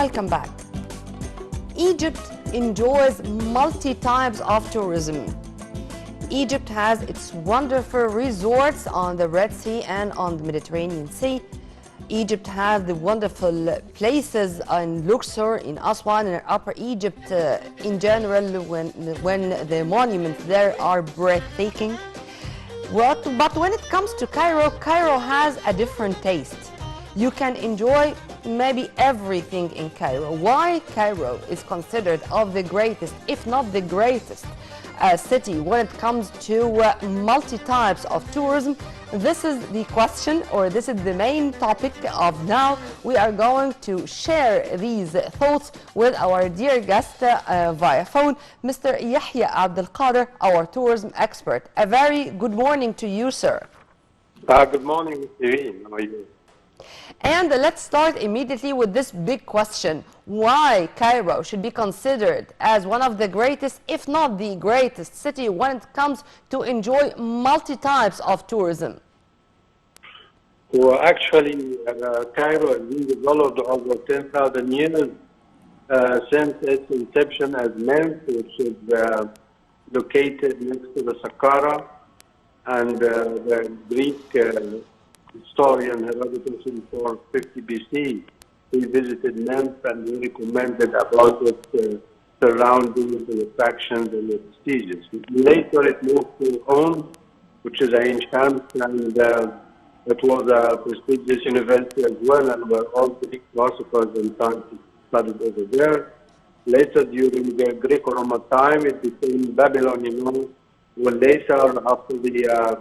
Welcome back. Egypt enjoys multi-types of tourism. Egypt has its wonderful resorts on the Red Sea and on the Mediterranean Sea. Egypt has the wonderful places in Luxor, in Aswan, and Upper Egypt in general, when the monuments there are breathtaking. But when it comes to Cairo, Cairo has a different taste. You can enjoy maybe everything in Cairo. Why Cairo is considered of the greatest, if not the greatest, city when it comes to multi-types of tourism? This is the question, or this is the main topic of now. We are going to share these thoughts with our dear guest via phone, Mr. Yahia Abdel Qader, our tourism expert. A very good morning to you, sir. Good morning, Irene. How are you? And let's start immediately with this big question. Why Cairo should be considered as one of the greatest, if not the greatest city when it comes to enjoy multi-types of tourism? Well, actually, Cairo has been developed over 10,000 years since its inception as Memphis, which is located next to the Saqqara, and the Greek historian Herodotus in 450 BC, he visited Memphis and he recommended about its surroundings and attractions and its prestigious. Later it moved to Om, which is Ain Shams, and it was a prestigious university as well, and where all Greek philosophers and scientists studied over there. Later, during the Greco-Roman time, it became Babylon, Well, later, after the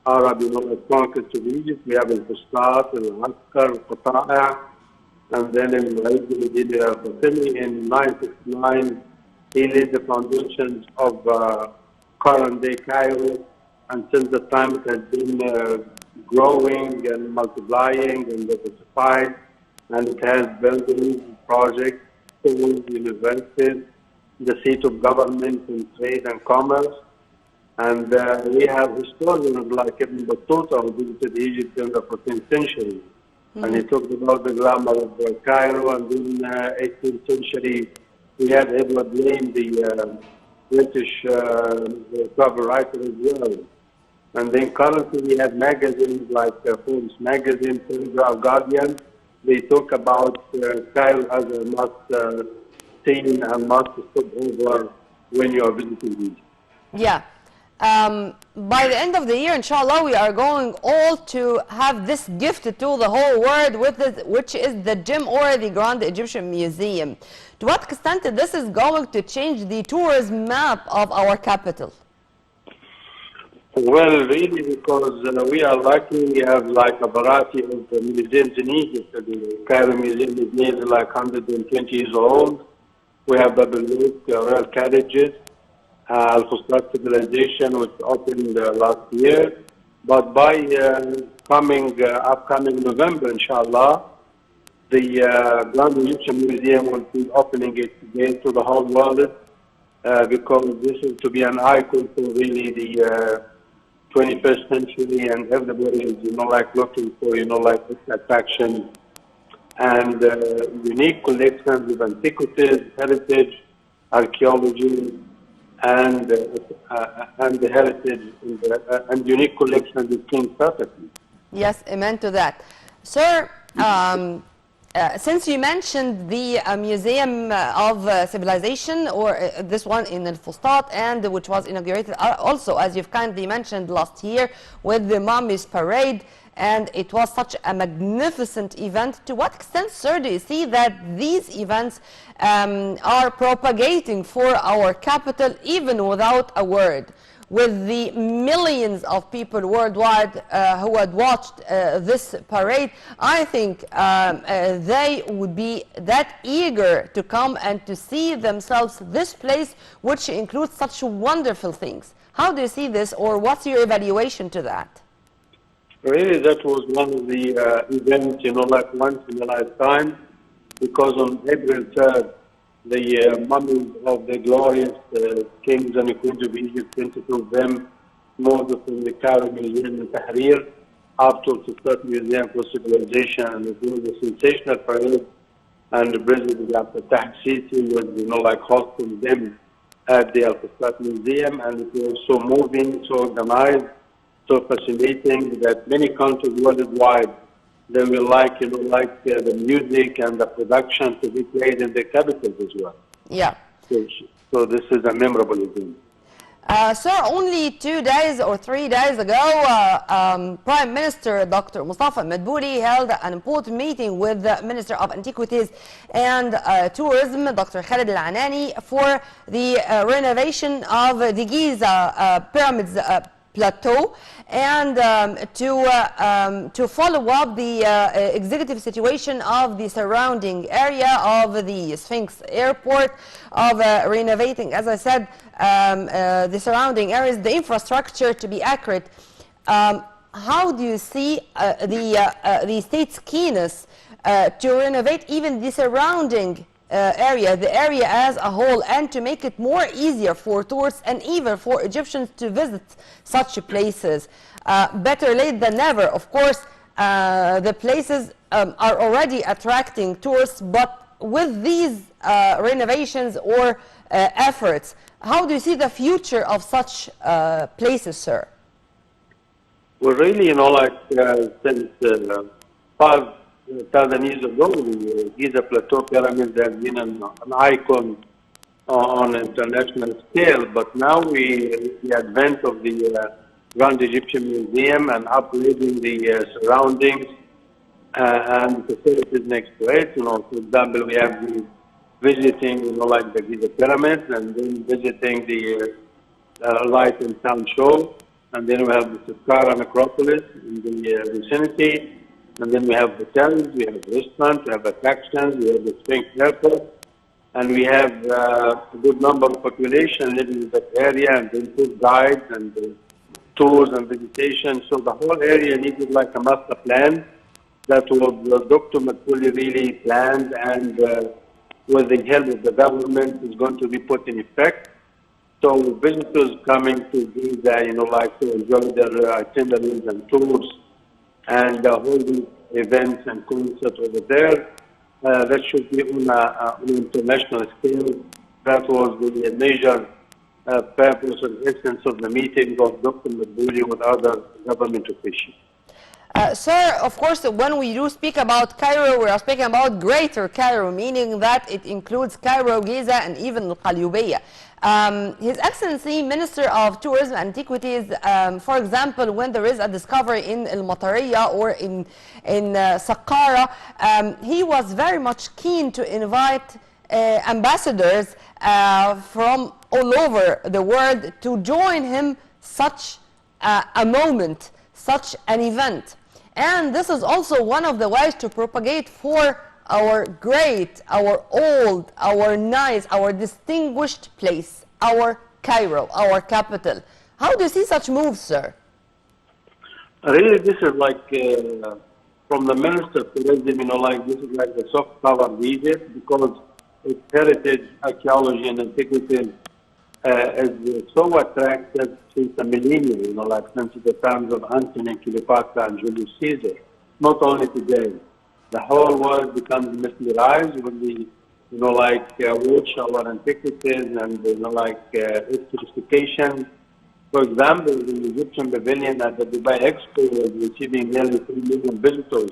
Arab, conquest of Egypt, we have Al-Fustat, Al-Askar, Al-Qata'a, and then in in 969, he laid the foundations of current-day Cairo, and since the time it has been growing and multiplying and diversified, and it has buildings, projects, schools, universities, the seat of government and trade and commerce. And we have historians like Ibn Battuta who visited Egypt in the 14th century. And he talked about the glamour of Cairo, and in the 18th century we had Edward Lane, the British travel writer as well. And then currently we have magazines like Forbes Magazine, Telegraph, Guardian. They talk about Cairo as a must-see and must-stop over when you are visiting Egypt. Yeah. By the end of the year, inshallah, we are going all to have this gift to the whole world, which is the gem or the Grand Egyptian Museum. To what extent this is going to change the tourism map of our capital? Well, really, because we are lucky, we have like a variety of museums in Egypt. The Cairo Museum is nearly like 120 years old. We have Babylonian royal carriages, Al-Fustat civilization, which opened last year. But by upcoming November, inshallah, the Grand Egyptian Museum will be opening its gates to the whole world because this is to be an icon for really the 21st century, and everybody is, looking for, this attraction and unique collections of antiquities, heritage, archaeology, and the heritage and unique collections of King Tut. Yes, amen to that. Sir, since you mentioned the Museum of Civilization, or this one in Al-Fustat, and which was inaugurated also, as you've kindly mentioned, last year with the Mummies Parade, and it was such a magnificent event. To what extent, sir, do you see that these events are propagating for our capital even without a word? With the millions of people worldwide who had watched this parade, I think they would be that eager to come and to see themselves this place, which includes such wonderful things. How do you see this, or what's your evaluation to that? Really, that was one of the events, like once in a lifetime, because on April 3rd, the mummies of the glorious kings and queens of Egypt, 22 of them, moved from the Cairo Museum in Tahrir up to the Fustat Museum for Civilization, and it was a sensational parade and President Abdel was, like hosting them at the Al-Qasat Museum, and it was so moving, so organized, so fascinating that many countries worldwide, they will like, the music and the production to be played in the capitals as well. Yeah. So this is a memorable event. Sir, only 2 days or 3 days ago, Prime Minister Dr. Mustafa Madbouli held an important meeting with the Minister of Antiquities and Tourism, Dr. Khalid Al-Anani, for the renovation of the Giza Pyramids Plateau, and to follow up the executive situation of the surrounding area of the Sphinx Airport, of renovating, as I said, the surrounding areas, the infrastructure, to be accurate. How do you see the state's keenness to renovate even the surrounding area, the area as a whole, and to make it more easier for tourists and even for Egyptians to visit such places? Better late than never. Of course, the places are already attracting tourists, but with these renovations or efforts, how do you see the future of such places, sir? Well, really, since 5,000 years ago, the Giza Plateau Pyramids has been an icon on an international scale. But now, with the advent of the Grand Egyptian Museum and upgrading the surroundings and facilities next to it, for example, we have the visiting, like the Giza Pyramids, and then visiting the Light and Sound Show, and then we have the Saqqara Necropolis in the vicinity, and then we have hotels, we have restaurants, we have attractions, we have the Sphinx Airport, and we have a good number of population living in that area, and then tour guides and tours and visitation. So the whole area needed like a master plan that was Dr. Madbouli really planned, and with the help of the government is going to be put in effect. So visitors coming to Giza, like to enjoy their itineraries and tours and holding events and concerts over there. That should be on an international scale. That was the major purpose and essence of the meeting of Dr. Madbouli with other government officials. Sir, of course, when we do speak about Cairo, we are speaking about Greater Cairo, meaning that it includes Cairo, Giza, and even Al-Qalyubiyya. His Excellency, Minister of Tourism and Antiquities, for example, when there is a discovery in Al-Matariya or in Saqqara, he was very much keen to invite ambassadors from all over the world to join him such a moment, such an event. And this is also one of the ways to propagate for our great, our old, our nice, our distinguished place, our Cairo, our capital. How do you see such moves, sir? Really, this is like from the Minister of Tourism, this is like the soft power of Egypt, because its heritage, archaeology, and antiquities is so attractive since a millennium, since the times of Antony, Cleopatra, and Julius Caesar. Not only today. The whole world becomes mesmerized when we, watch our antiquities and, its sophistication. For example, the Egyptian pavilion at the Dubai Expo was receiving nearly 3 million visitors.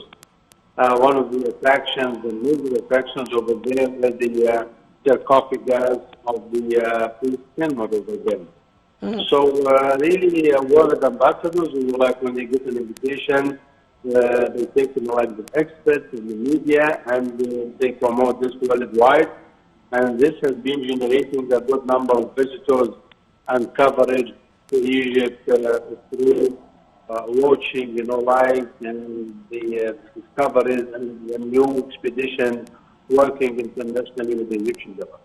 One of the attractions, the major attractions over there, was the sarcophagus of the priest Kenmod over there. So really, world ambassadors, when they get an invitation, they take the experts in the media, and they promote this worldwide. And this has been generating a good number of visitors and coverage to Egypt through watching, live and the discoveries and the new expedition working internationally with the Egyptian government.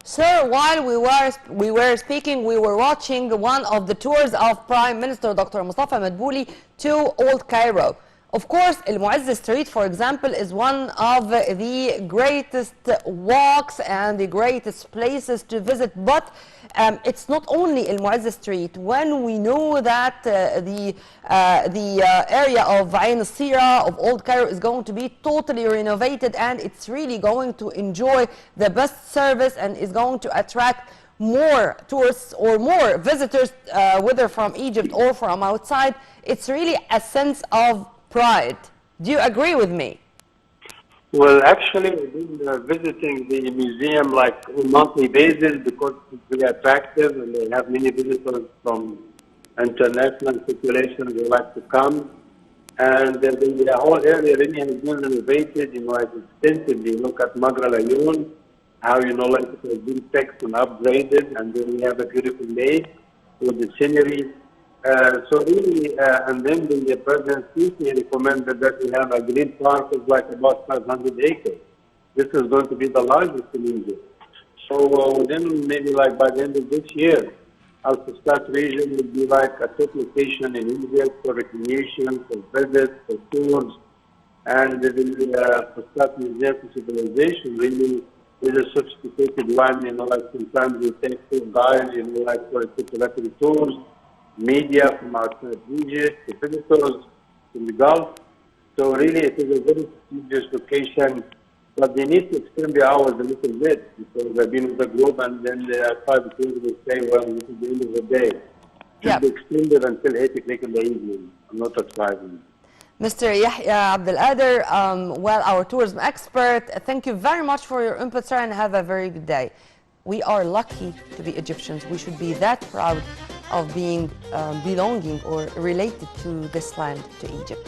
Sir, while we were speaking, we were watching one of the tours of Prime Minister Dr. Mustafa Madbouli to Old Cairo. Of course, El Mu'izz Street, for example, is one of the greatest walks and the greatest places to visit. But it's not only El Mu'izz Street. When we know that the area of Ain al-Sira, of Old Cairo, is going to be totally renovated, and it's really going to enjoy the best service and is going to attract more tourists or more visitors, whether from Egypt or from outside, it's really a sense of pride. Do you agree with me? Well, actually, we've been visiting the museum like on a monthly basis because it's very attractive and they have many visitors from international circulation who like to come. And the whole area really has been renovated, as extensively. Look at Magra Layoun, how, like it has been fixed and upgraded, and then we have a beautiful lake with the scenery. So really, and then the President Sisi recommended that we have a green park of like about 500 acres. This is going to be the largest in Egypt. So then maybe like by the end of this year, Al Fustat region will be like a top location in Egypt for recreation, for visits, for tours. And the Fustat Museum for Civilization really is a sophisticated one, like sometimes we take tour guides, like for exploratory tours, media from outside Egypt, the visitors from the Gulf. So really it is a very prestigious location, but they need to extend the hours a little bit because they've been with the group and then the private tours will say, well, this is the end of the day. Should be extended until 8 o'clock in the evening, not at 5 in. Mr. Yahia Abdel, well, our tourism expert, thank you very much for your input, sir, and have a very good day. We are lucky to be Egyptians. We should be that proud of being belonging or related to this land, to Egypt.